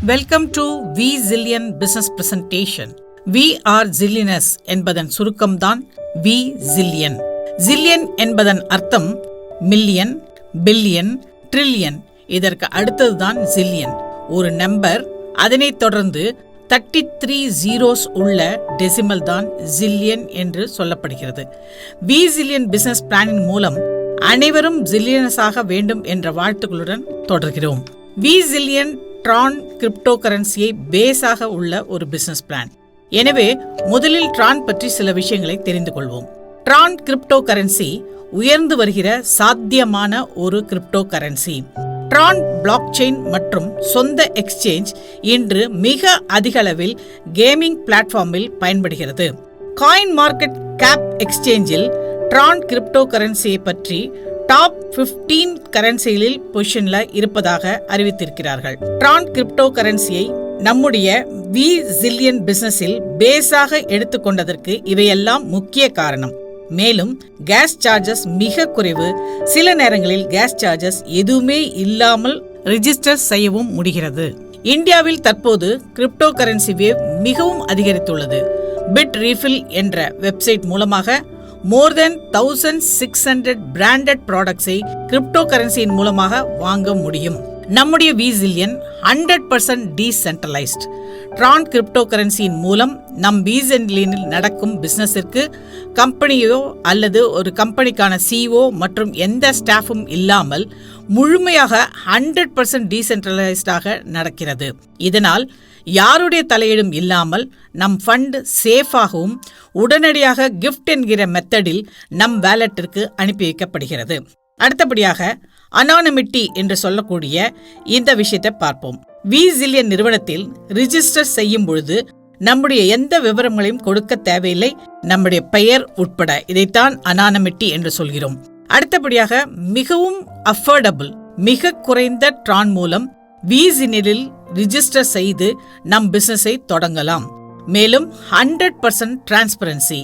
Welcome to V zillion business presentation. We are zillionaires என்பதன் சுருக்கம்தான் we jillion. Jillion என்பதன் அர்த்தம் மில்லியன், பில்லியன், ட்ரில்லியன். இதற்கு அடுத்ததுதான் ஜில்லியன். ஒரு நம்பர், அதனைத் தொடர்ந்து 33 ஜீரோஸ் உள்ள டெசிமல் தான் ஜில்லியன் என்று சொல்லப்படுகிறது. வி ஜில்லியன் பிசினஸ் பிளானின் மூலம் அனைவரும் ஜில்லியனஸாக வேண்டும் என்ற வாழ்த்துக்களுடன் தொடர்கிறோம். வி ஜில்லியன் ட்ரான் கிரிப்டோ கரன்சியை பேஸாக உள்ள ஒரு பிசினஸ் பிளான். எனவே முதலில் ட்ரான் பற்றி சில விஷயங்களை தெரிந்து கொள்வோம். ட்ரான் கிரிப்டோ கரன்சி உயர்ந்து வருகிற சாத்தியமான ஒரு crypto currency. Tron block chain மற்றும் சொந்த எக்ஸ்சேஞ்ச் இன்று மிக அதிக அளவில் கேமிங் பிளாட்ஃபார்மில் பயன்படுகிறது. காயின் மார்க்கெட் கேப் எக்ஸ்சேஞ்சில் ட்ரான் கிரிப்டோ கரன்சியை பற்றி டாப் 15 கரன்சிகளில் பொசிஷன்ல இருப்பதாக அறிவித்திருக்கிறார்கள். ட்ரான் கிரிப்டோ கரன்சியை நம்முடைய வி ஜில்லியன் பிசினஸில் பேஸாக எடுத்துக்கொண்டதற்கு இவையெல்லாம் முக்கிய காரணம். மேலும் கேஸ் சார்ஜஸ் மிக குறைவு. சில நேரங்களில் கேஸ் சார்ஜஸ் எதுவுமே இல்லாமல் ரிஜிஸ்டர் செய்யவும் முடிகிறது. இந்தியாவில் தற்போது கிரிப்டோ கரன்சி வேவ் மிகவும் அதிகரித்துள்ளது. பிட் ரீஃபில் என்ற வெப்சைட் மூலமாக more than 1600 பிராண்டட் ப்ராடக்ட்ஸை கிரிப்டோ கரன்சியின் மூலமாக வாங்க முடியும். நம்முடைய V zillion 100% decentralized. Tron crypto கரன்சியின் மூலம் நம் வி ஜில்லியனில் நடக்கும் பிசினஸிற்கு கம்பெனியோ அல்லது ஒரு கம்பெனிக்கான சிஓ மற்றும் எந்த ஸ்டாஃபும் இல்லாமல் முழுமையாக 100% டீசென்ட்ரலைஸ்டாக நடக்கிறது. இதனால் யாருடைய தலையீடும் இல்லாமல் நம் ஃபண்ட் சேஃபாகவும் உடனடியாக கிஃப்ட் என்கிற மெத்தடில் நம் வேலட்டிற்கு அனுப்பி வைக்கப்படுகிறது. அடுத்தபடியாக அனானிமிட்டி என்று சொல்லக்கூடிய இந்த விஷயத்தை பார்ப்போம். வி ஜில்லியன் நிறுவனத்தில் ரிஜிஸ்டர் செய்யும் பொழுது நம்முடைய எந்த விவரங்களையும் கொடுக்க தேவையில்லை, நம்முடைய பெயர் உட்பட. இதைத்தான் அனானிமிட்டி என்று சொல்கிறோம். அடுத்தபடியாக மிகவும் அஃபோர்டபுள், மிக குறைந்த ட்ரான் மூலம் வி ஜில்லியனில் ரிஜிஸ்டர் செய்து நம் பிசினஸை தொடங்கலாம். மேலும் 100% டிரான்ஸ்பரன்சி.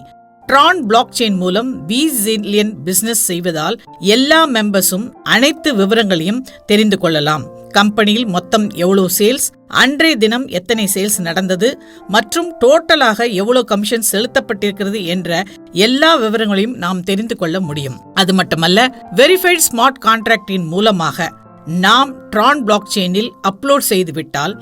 ட்ரான் பிளாக் செயின் மூலம் வி ஜில்லியன் பிசினஸ் செய்வதால் எல்லா மெம்பர்ஸும் அனைத்து விவரங்களையும் தெரிந்து கொள்ளலாம். கம்பெனியில் மொத்தம் எவ்வளவு சேல்ஸ், அன்றைய தினம் எத்தனை சேல்ஸ் நடந்தது மற்றும் டோட்டலாக எவ்வளவு கமிஷன் செலுத்தப்பட்டிருக்கிறது என்ற எல்லா விவரங்களையும் நாம் தெரிந்து கொள்ள முடியும். அது மட்டுமல்ல, வெரிஃபைட் ஸ்மார்ட் கான்ட்ராக்டின் மூலமாக நாம் ட்ரான் பிளாக் செயினில் அப்லோட் செய்துவிட்டால்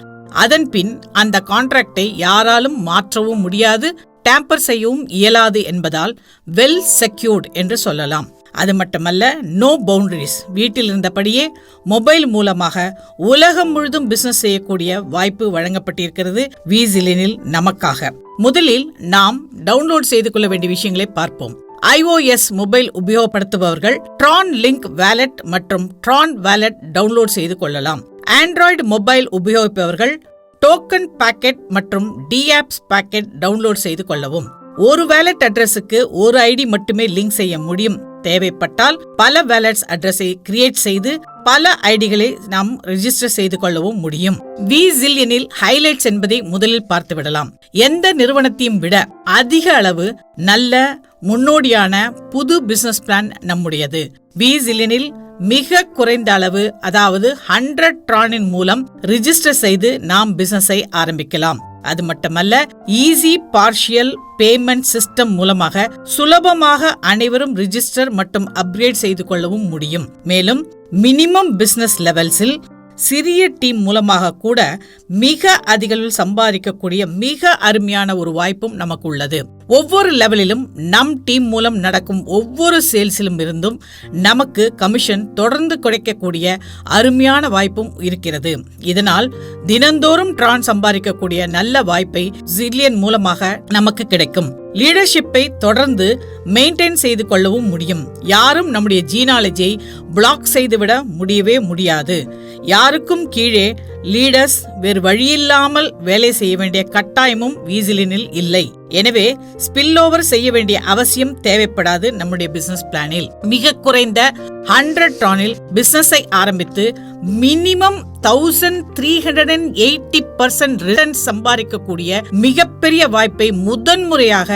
அதன் பின் அந்த கான்ட்ராக்டை யாராலும் மாற்றவும் முடியாது, டேம்பர் செய்யவும் இயலாது என்பதால் வெல் செக்யூர்ட் என்று சொல்லலாம். அது மட்டுமல்ல, நோ பவுண்டரிஸ். வீட்டில் இருந்தபடியே மொபைல் மூலமாக உலகம் முழுதும் பிசினஸ் செய்யக்கூடிய வாய்ப்பு வழங்கப்பட்டிருக்கிறது வி ஜில்லியனில் நமக்காக. முதலில் நாம் டவுன்லோட் செய்து கொள்ள வேண்டிய விஷயங்களை பார்ப்போம். iOS மொபைல் உபயோகப்படுத்துபவர்கள் ட்ரான் லிங்க் வாலெட் மற்றும் ட்ரான் வாலெட் டவுன்லோட் செய்து கொள்ளலாம். ஆண்ட்ராய்டு மொபைல் உபயோகிப்பவர்கள் டோக்கன் பாக்கெட் மற்றும் டிஆப்ஸ் பாக்கெட் டவுன்லோட் செய்து கொள்ளவும். ஒரு வாலெட் அட்ரஸுக்கு ஒரு ஐடி மட்டுமே லிங்க் செய்ய முடியும். தேவைப்பட்டால் பல வாலெட்ஸ் அட்ரஸை கிரியேட் செய்து பல ஐடிகளை நாம் ரெஜிஸ்டர் செய்து கொள்ளவும் முடியும். வி ஜில்லியனில் ஹைலைட்ஸ் என்பதை முதலில் பார்த்து விடலாம். எந்த நிறுவனத்தையும் விட அதிக அளவு நல்ல முன்னோடியான புது பிசினஸ் பிளான் நம்முடையது. வி ஜில்லியனில் மிக குறைந்த அளவு, அதாவது 100 ட்ரானின் மூலம் ரிஜிஸ்டர் செய்து நாம் பிசினஸை ஆரம்பிக்கலாம். அது மட்டுமல்ல, ஈஸி பார்ஷியல் பேமெண்ட் சிஸ்டம் மூலமாக சுலபமாக அனைவரும் ரிஜிஸ்டர் மற்றும் அப்கிரேட் செய்து கொள்ளவும் முடியும். மேலும் மினிமம் பிசினஸ் லெவல்ஸில் சிறிய டீம் மூலமாக கூட மிக அதிகளவில் சம்பாதிக்கக்கூடிய மிக அருமையான ஒரு வாய்ப்பும் நமக்கு உள்ளது. ஒவ்வொரு லெவலிலும் நம் டீம் மூலம் நடக்கும் ஒவ்வொரு சேல்ஸிலும் இருந்தும் நமக்கு கமிஷன் தொடர்ந்து கிடைக்கக்கூடிய அருமையான வாய்ப்பும் இருக்கிறது. இதனால் தினந்தோறும் ட்ரான் சம்பாதிக்கக்கூடிய நல்ல வாய்ப்பை ஜில்லியன் மூலமாக நமக்கு கிடைக்கும். லீடர்ஷிப்பை தொடர்ந்து மெயின்டைன் செய்து கொள்ளவும் முடியும். யாரும் நம்முடைய ஜீனாலஜியை பிளாக் செய்துவிட முடியவே முடியாது. யாருக்கும் கீழே லீடர்ஸ் வேறு வழியில்லாமல் வேலை செய்ய வேண்டிய கட்டாயமும் வி ஜில்லியனில் இல்லை. எனவே ஸ்பில் ஓவர் செய்ய வேண்டிய அவசியம் தேவைப்படாது. நம்முடைய பிசினஸ் பிளானில் மிக குறைந்த 100 ட்ரானில் பிசினஸை ஆரம்பித்து மினிமம் 1380% ரிட்டர்ன் சம்பாதிக்கக்கூடிய மிகப்பெரிய வாய்ப்பை முதன்முறையாக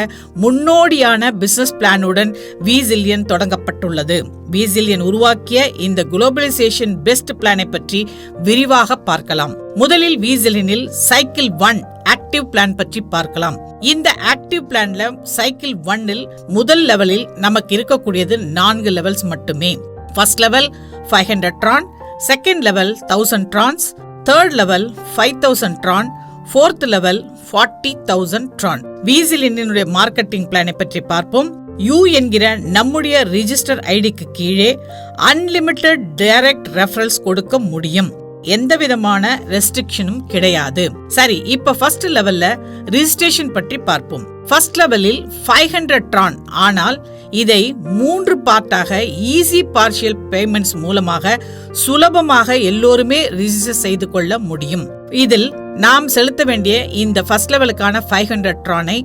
முன்னோடியான பிசினஸ் பிளானுடன் வி ஜில்லியன் தொடங்கப்பட்டுள்ளது. வி ஜில்லியன் உருவாக்கிய இந்த குளோபலைசேஷன் பெஸ்ட் பிளானை பற்றி விரிவாக பார்க்கலாம். பார்க்கலாம். முதலில் விசிலியனில் சைக்கிள் 1 ஆக்டிவ் பிளான் பற்றி பார்க்கலாம். இந்த ஆக்டிவ் பிளான்ல சைக்கிள் 1 முதல் லெவலில் நமக்கு இருக்கக்கூடியது 4 லெவல்ஸ் மட்டுமே. First level 500 Tron, second level 1000 Trons, third level 5000 Tron, fourth level 40,000 Tron. விசிலியனுடைய மார்க்கெட்டிங் பிளானை பற்றி பார்ப்போம். யூ என்கிற நம்முடைய ரிஜிஸ்டர் ஐடிக்கு கீழே அன்லிமிட்டெட் டைரக்ட் ரெஃபரல்ஸ் கொடுக்க முடியும். எந்த விதமான ரெஸ்ட்ரிக்ஷனும் கிடையாது. சரி, இப்ப ஃபர்ஸ்ட் லெவல்ல ரிஜிஸ்ட்ரேஷன் பற்றி பார்ப்போம். ஃபர்ஸ்ட் லெவலில் 500 ட்ரான், ஆனால் இதை 3 பார்ட்டாக ஈஸி பார்ஷியல் பேமெண்ட்ஸ் மூலமாக சுலபமாக எல்லோருமே ரிஜிஸ்டர் செய்து கொள்ள முடியும். இதில் நாம் செலுத்த வேண்டிய இந்த ஃபர்ஸ்ட் லெவலுக்கான 500 ட்ரானை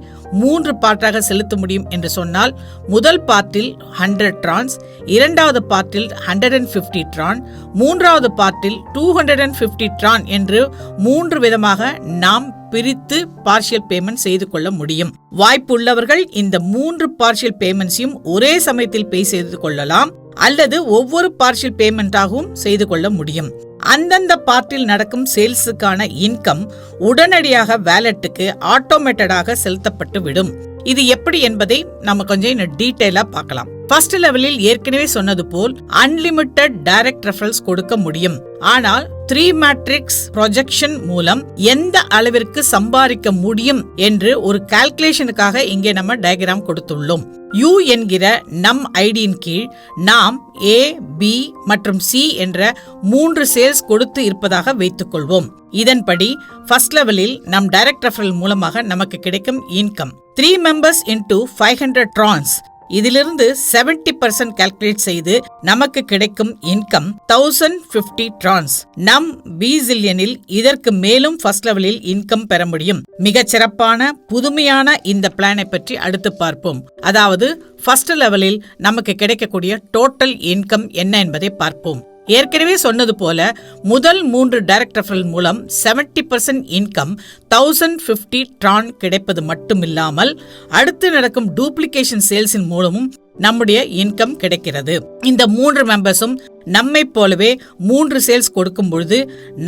3 பார்ட்டாக செலுத்த முடியும் என்று சொன்னால், முதல் பார்ட்டில் 100 ட்ரான்ஸ், இரண்டாவது பார்ட்டில் 150 ட்ரான், மூன்றாவது பார்ட்டில் 250 ட்ரான் என்று 3 விதமாக நாம் பிரித்து பார்ஷியல் பேமெண்ட் செய்து கொள்ள முடியும். வாய்ப்பு உள்ளவர்கள் இந்த 3 பார்ஷியல் பேமெண்ட்ஸையும் ஒரே சமயத்தில் பே செய்து கொள்ளலாம், அல்லது ஒவ்வொரு பார்ஷியல் பேமெண்டாகவும் செய்து கொள்ள முடியும். அந்தந்த பார்ட்டில் நடக்கும் சேல்ஸுக்கான இன்கம் உடனடியாக வேலெட்டுக்கு ஆட்டோமேட்டடாக செலுத்தப்பட்டு விடும். இது எப்படி என்பதை நம்ம கொஞ்சம் டீடைலா பார்க்கலாம். ஃபர்ஸ்ட் லெவலில் ஏற்கனவே சொன்னது போல் அன்லிமிட்டெட் டைரக்ட் ரெஃபரல்ஸ் கொடுக்க முடியும். ஆனால் 3 மேட்ரிக்ஸ் ப்ரொஜெக்ஷன் மூலம் எந்த அளவிற்கு சம்பாதிக்க முடியும் என்று ஒரு கால்குலேஷனுக்காக இங்கே நம்ம டயக்ராம் கொடுத்துள்ளோம். யூ என்கிற நம் ஐடியின் கீழ் நாம் ஏ, பி மற்றும் சி என்ற 3 சேல்ஸ் கொடுத்து இருப்பதாக வைத்துக் கொள்வோம். இதன்படி ஃபர்ஸ்ட் லெவலில் நம் டைரக்ட் ரெஃபரல் மூலமாக நமக்கு கிடைக்கும் இன்கம் 3 மெம்பர்ஸ் இன்டு 500 ட்ரான்ஸ். இதிலிருந்து 70% கால்குலேட் செய்து நமக்கு கிடைக்கும் இன்கம் 1050 ட்ரான்ஸ். நம் விசிலியனில் இதற்கு மேலும் ஃபர்ஸ்ட் லெவலில் இன்கம் பெற முடியும். மிகச் சிறப்பான புதுமையான இந்த பிளானை பற்றி அடுத்து பார்ப்போம். அதாவது ஃபர்ஸ்ட் லெவலில் நமக்கு கிடைக்கக்கூடிய டோட்டல் இன்கம் என்ன என்பதை பார்ப்போம். ஏற்கனவே சொன்னது போல முதல் 3 டைரக்ட் ரெஃபரல் மூலம் 70% இன்கம் 1050 ட்ரான் கிடைப்பது மட்டுமில்லாமல் அடுத்து நடக்கும் டூப்ளிகேஷன் சேல்ஸின் மூலமும் நம்முடைய இன்கம் கிடைக்கிறது. இந்த 3 மெம்பர்ஸும் நம்மை போலவே 3 சேல்ஸ் கொடுக்கும் பொழுது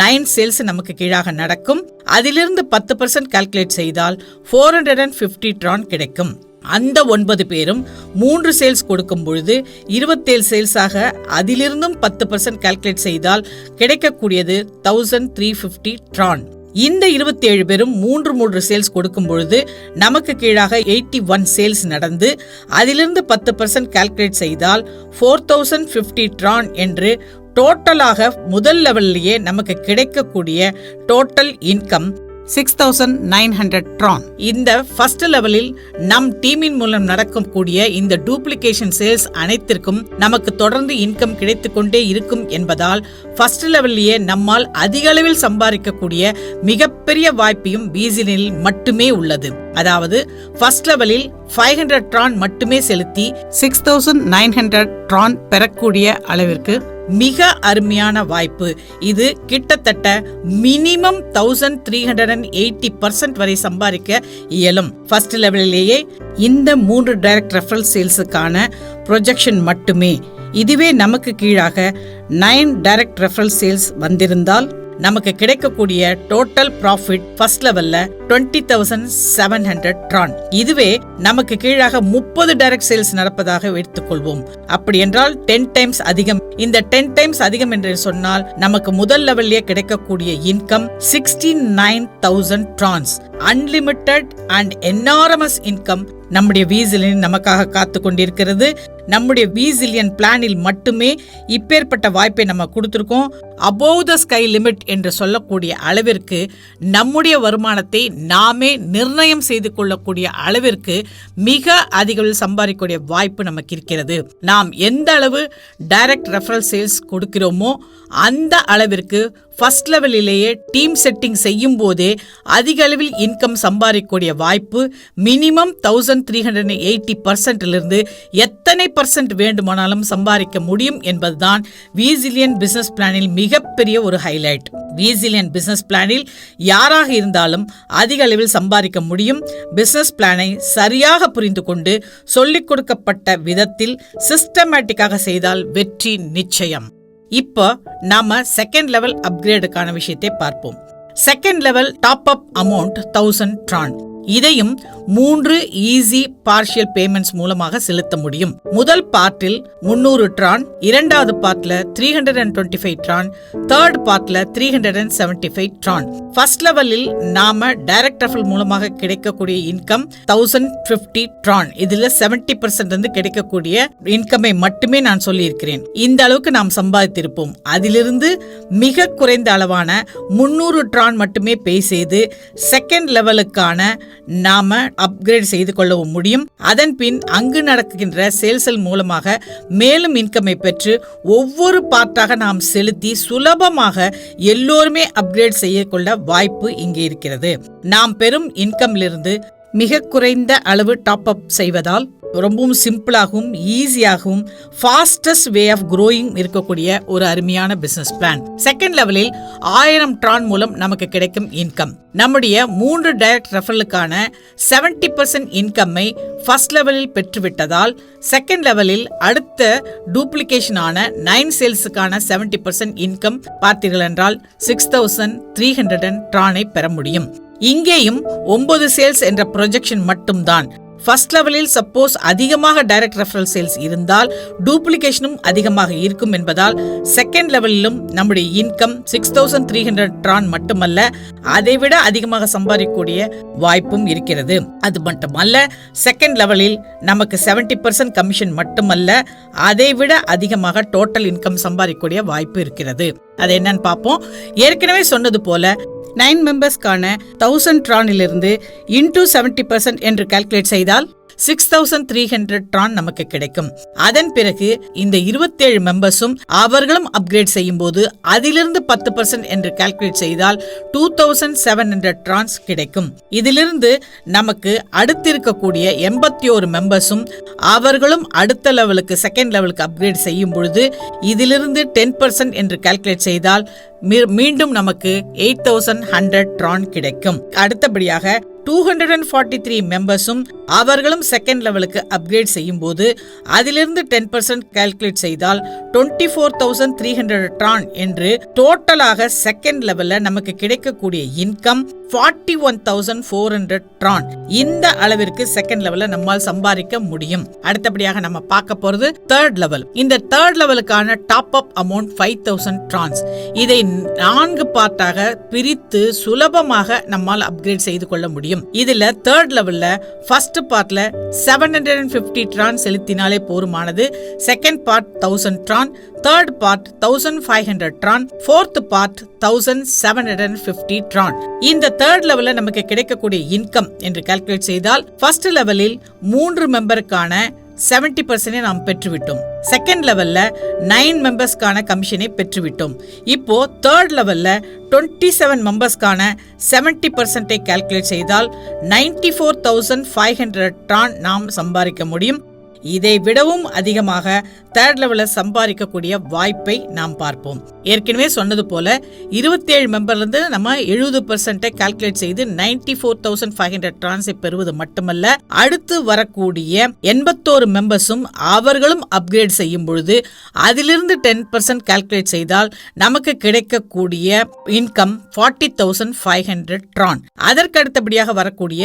9 சேல்ஸ் நமக்கு கீழாக நடக்கும். அதிலிருந்து 10% கால்குலேட் செய்தால் 450 ட்ரான் கிடைக்கும். அந்த 9 பேரும் 3 சேல்ஸ் கொடுக்கும் பொழுது 27 சேல்ஸாக அதிலிருந்தும் 10% கால்குலேட் செய்தால் கிடைக்கக்கூடியது 1350 ட்ரான். இந்த 27 பேரும் 3 சேல்ஸ் கொடுக்கும் பொழுது நமக்கு கீழாக 81 சேல்ஸ் நடந்து அதிலிருந்து 10% கால்குலேட் செய்தால் 4050 ட்ரான் என்று டோட்டலாக முதல் லெவல்லையே நமக்கு கிடைக்கக்கூடிய டோட்டல் இன்கம் 6900 ட்ரான். இந்த ஃபர்ஸ்ட் லெவலில் நம் டீமின் மூலம் நடக்கக்கூடிய இந்த டூப்ளிகேஷன் சேல்ஸ் அனைத்திற்கும் நமக்கு தொடர்ந்து இன்கம் கிடைத்துக் கொண்டே இருக்கும் என்பதால் ஃபர்ஸ்ட் லெவல்லையே நம்மால் அதிக அளவில் சம்பாதிக்கக்கூடிய மிகப்பெரிய வாய்ப்பையும் விசிலியனில் மட்டுமே உள்ளது. அதாவது ஃபர்ஸ்ட் லெவலில் 500 ட்ரான் மட்டுமே செலுத்தி 6900 ட்ரான் பெறக்கூடிய அளவிற்கு மிக அருமையான வாய்ப்பு. இது கிட்டத்தட்ட மினிமம் 1380% வரை சம்பாதிக்க இயலும். ஃபர்ஸ்ட் லெவலிலேயே இந்த 3 டைரக்ட் ரெஃபரல் சேல்ஸுக்கான ப்ரொஜெக்ஷன் மட்டுமே. இதுவே நமக்கு கீழாக 9 டைரக்ட் ரெஃபரல் சேல்ஸ் வந்திருந்தால் நமக்கு கிடைக்கக்கூடிய டோட்டல் ப்ராஃபிட் ஃபர்ஸ்ட் லெவல்ல 20,700 ட்ரான். இதுவே நமக்கு கீழாக 30 டைரக்ட் சேல்ஸ் நடப்பதாக எடுத்துக்கொள்வோம். அப்படி என்றால் 10 டைம்ஸ் அதிகம். இந்த 10 டைம்ஸ் அதிகம் என்று சொன்னால் நமக்கு முதல் லெவல்லே கிடைக்கக்கூடிய income 69,000 trons. Unlimited and enormous income நம்முடைய விசிலியன் நமக்காக காத்து கொண்டிருக்கிறது. நம்முடைய விசிலியன் பிளானில் மட்டுமே இப்பேற்பட்ட வாய்ப்பை நம்ம கொடுத்திருக்கோம். அபோவ் த ஸ்கை லிமிட் என்று சொல்லக்கூடிய அளவிற்கு நம்முடைய வருமானத்தை நாமே நிர்ணயம் செய்து கொள்ளக்கூடிய அளவிற்கு மிக அதிக சம்பாதிக்கக்கூடிய வாய்ப்பு நமக்கு இருக்கிறது. நாம் எந்த அளவு டைரக்ட் ரெஃபரல் சேல்ஸ் கொடுக்கிறோமோ அந்த அளவிற்கு ஃபர்ஸ்ட் லெவலிலேயே டீம் செட்டிங் செய்யும் போதே அதிக அளவில் இன்கம் சம்பாதிக்கக்கூடிய வாய்ப்பு மினிமம் 1380% எத்தனை % வேண்டுமானாலும் சம்பாதிக்க முடியும் என்பதுதான் விசிலியன் பிசினஸ் பிளானில் மிகப்பெரிய ஒரு ஹைலைட். விசிலியன் பிசினஸ் பிளானில் யாராக இருந்தாலும் அதிக அளவில் சம்பாதிக்க முடியும். பிசினஸ் பிளானை சரியாக புரிந்து கொண்டு சொல்லிக் கொடுக்கப்பட்ட விதத்தில் சிஸ்டமேட்டிக்காக செய்தால் வெற்றி நிச்சயம். இப்போ நாம செகண்ட் லெவல் அப்கிரேடுக்கான விஷயத்தை பார்ப்போம். Second level top up amount 1000 Tron. இதையும் 3 ஈஸி பார்ஷியல் பேமெண்ட்ஸ் மூலமாக செலுத்த முடியும். முதல் பார்ட்டில் 300 ட்ரான், இரண்டாவது பார்ட்ல 325 ட்ரான், தேர்ட் பார்ட்ல 375 ட்ரான். ஃபர்ஸ்ட் லெவலில் நாம டைரக்ட் ரெஃபரல் மூலமாக கிடைக்கக்கூடிய இன்கம் 1050 ட்ரான். இதுல 70% வந்து கிடைக்கக்கூடிய இன்கமை மட்டுமே நான் சொல்லி இருக்கிறேன். இந்த அளவுக்கு நாம் சம்பாதித்திருப்போம். அதிலிருந்து மிக குறைந்த அளவான 300 ட்ரான் மட்டுமே பே செய்து செகண்ட் லெவலுக்கான நாம அப்கிரேட் செய்து கொள்ளவும் முடியும். அதன் பின் அங்கு நடக்கின்ற சேல்ஸ் மூலமாக மேலும் இன்கமை பெற்று ஒவ்வொரு பார்ட்டாக நாம் செலுத்தி சுலபமாக எல்லோருமே அப்கிரேட் செய்ய கொள்ள வாய்ப்பு இங்கே இருக்கிறது. நாம் பெறும் இன்கம்லிருந்து மிக குறைந்த அளவு டாப் அப் செய்வதால் ரொம்பவும் சிம்பிளாகவும் ஈஸியாகவும் ஃபாஸ்டஸ்ட் வே ஆஃப் க்ரோயிங் இருக்கக்கூடிய ஒரு அருமையான பிசினஸ் பிளான். செகண்ட் லெவலில் 1000 ட்ரான் மூலம் நமக்கு கிடைக்கும் இன்கம். நம்முடைய 3 டைரக்ட் ரெஃபரலுக்கான 70% இன்கம்மை ஃபர்ஸ்ட் லெவலில் பெற்றுவிட்டதால் செகண்ட் லெவலில் அடுத்த டூப்ளிகேஷனான 9 சேல்ஸுக்கான 70% இன்கம் பார்த்தீர்கள் என்றால் 6300 ட்ரானை பெற முடியும். இங்கேயும் 9 சேல்ஸ் என்ற ப்ரொஜெக்ஷன் மட்டும்தான். ஃபர்ஸ்ட் லெவலில் சப்போஸ் அதிகமாக டைரக்ட் ரெஃபரல் சேல்ஸ் இருந்தால் டூப்ளிகேஷனும் அதிகமாக இருக்கும் என்பதால் செகண்ட் லெவலிலும் நம்முடைய இன்கம் 6300 ட்ரான் மட்டுமல்ல, அதைவிட அதிகமாக சம்பாதிக்கக்கூடிய வாய்ப்பும் இருக்கிறது. அது மட்டுமல்ல, செகண்ட் லெவலில் நமக்கு 70% கமிஷன் மட்டுமல்ல, அதைவிட அதிகமாக டோட்டல் இன்கம் சம்பாதிக்கக்கூடிய வாய்ப்பு இருக்கிறது. அது என்னன்னு பார்ப்போம். ஏற்கனவே சொன்னது போல 9 மெம்பர்ஸ்க்கான 1000 ட்ரானிலிருந்து இன்டூ 70% என்று கால்குலேட் செய்தால் 6300 ட்ரான் நமக்கு கிடைக்கும். அதன் பிறகு இந்த 27 மெம்பர்ஸும் அவர்களும் அப்கிரேட் செய்யும் போது அதிலிருந்து 10% என்று கால்குலேட் செய்தால் 2700 ட்ரான்ஸ் கிடைக்கும். இதிலிருந்து நமக்கு அடுத்து இருக்கக்கூடிய 81 மெம்பர்ஸும் அவர்களும் அடுத்த லெவலுக்கு செகண்ட் லெவலுக்கு அப்கிரேட் செய்யும் பொழுது இதிலிருந்து 10% என்று கால்குலேட் செய்தால் மீண்டும் நமக்கு 8100 ட்ரான் கிடைக்கும். அடுத்தபடியாக 243 மெம்பர்ஸும் அவர்களும் செகண்ட் லெவலுக்கு அப்கிரேட் செய்யும் போது அதிலிருந்து 10% கால்குலேட் செய்தால் 24300 ட்ரான் என்று டோட்டலாக செகண்ட் லெவல்ல நமக்கு கிடைக்கக்கூடிய இன்கம் 41400 ட்ரான். இந்த அளவிற்கு செகண்ட் லெவல்ல நம்மால் சம்பாதிக்க முடியும். அடுத்தபடியாக நம்ம பார்க்க போறது தேர்ட் லெவல். இந்த தேர்ட் லெவலுக்கான டாப் அப் அமௌண்ட் 5000 ட்ரான்ஸ். இதை 4 பார்ட்டாக பிரித்து சுலபமாக நம்மால் அப்கிரேட் செய்து கொள்ள முடியும். இதுல தேர்ட் லெவல்ல ஃபர்ஸ்ட் பார்ட்ல 750 ட்ரான் செலுத்தினாலே போதுமானது. Second part 1000 Tron, third part 1500 Tron, fourth part 1750 Tron. இந்த தேர்ட் லெவல்ல நமக்கு கிடைக்கக்கூடிய இன்கம் என்று கால்குலேட் செய்தால் ஃபர்ஸ்ட் லெவலில் 3 மெம்பருக்கான 70% நாம் பெற்றுவிட்டோம். செகண்ட் லெவல்ல 9 மெம்பர்ஸ்க்கான கமிஷனை பெற்றுவிட்டோம். இப்போ தேர்ட் லெவல்ல 27 மெம்பர்ஸ்க்கான 70% கால்குலேட் செய்தால் 94500 ட்ரான் நாம் சம்பாதிக்க முடியும். இதை விடவும் அதிகமாக தேர்ட் லெவலில் சம்பாதிக்கக்கூடிய வாய்ப்பை நாம் பார்ப்போம். ஏற்கனவே சொன்னது போல 27 மெம்பர்லேருந்து நம்ம 70% கால்குலேட் செய்து 94500 ட்ரான்ஸை பெறுவது மட்டுமல்ல, அடுத்து வரக்கூடிய 81 மெம்பர்ஸும் அவர்களும் அப்கிரேட் செய்யும் பொழுது அதிலிருந்து 10% கால்குலேட் செய்தால் நமக்கு கிடைக்கக்கூடிய இன்கம் 40500 ட்ரான். அதற்கு அடுத்தபடியாக வரக்கூடிய